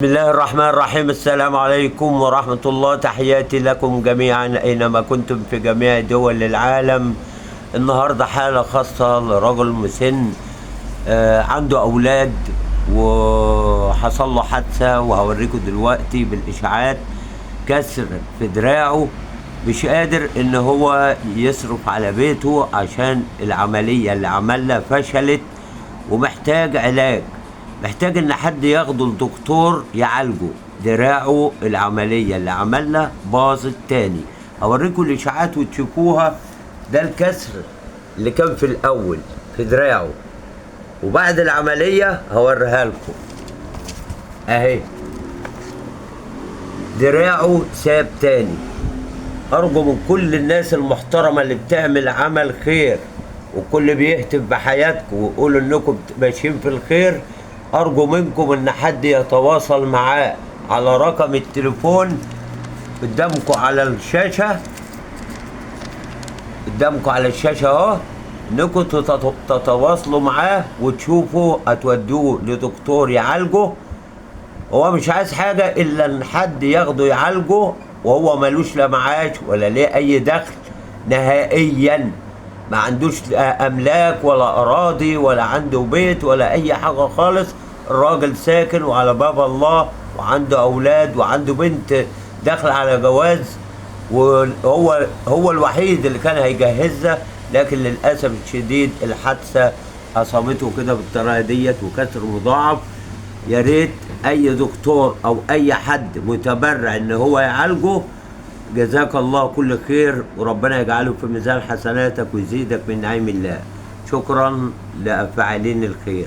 بسم الله الرحمن الرحيم. السلام عليكم ورحمة الله. تحياتي لكم جميعا أينما كنتم في جميع دول العالم. النهاردة حالة خاصة لرجل مسن، عنده أولاد وحصل له حادثة، وهوريكم دلوقتي بالإشاعات كسر في دراعه، مش قادر إن هو يصرف على بيته عشان العملية اللي عملها فشلت، ومحتاج علاج، محتاج ان حد ياخده لدكتور يعالجه. دراعه العملية اللي عملها باظت تاني. هوريكم الاشاعات وتشوفوها. ده الكسر اللي كان في الاول في دراعه، وبعد العملية هوريها لكم اهي. دراعه ساب تاني. ارجو من كل الناس المحترمة اللي بتعمل عمل خير، وكل بيهتف بحياتكم ويقولوا انكم ماشيين في الخير، أرجو منكم إن حد يتواصل معاه على رقم التليفون قدامكم على الشاشة، أهو، إنكم تتواصلوا معاه وتشوفوا هتودوه لدكتور يعالجه. هو مش عايز حاجة إلا إن حد ياخده يعالجه، وهو ملوش لا معاش ولا ليه أي دخل نهائيا. ما عندوش املاك ولا اراضي ولا عنده بيت ولا اي حاجه خالص. الراجل ساكن وعلى باب الله، وعنده اولاد وعنده بنت داخله على جواز، وهو الوحيد اللي كان هيجهزها، لكن للاسف الشديد الحادثه اصابته كده بالطريقه ديت وكسر مضاعف. يا ريت اي دكتور او اي حد متبرع ان هو يعالجه. جزاك الله كل خير، وربنا يجعله في ميزان حسناتك ويزيدك من نعيم الله. شكرا لفاعلين الخير.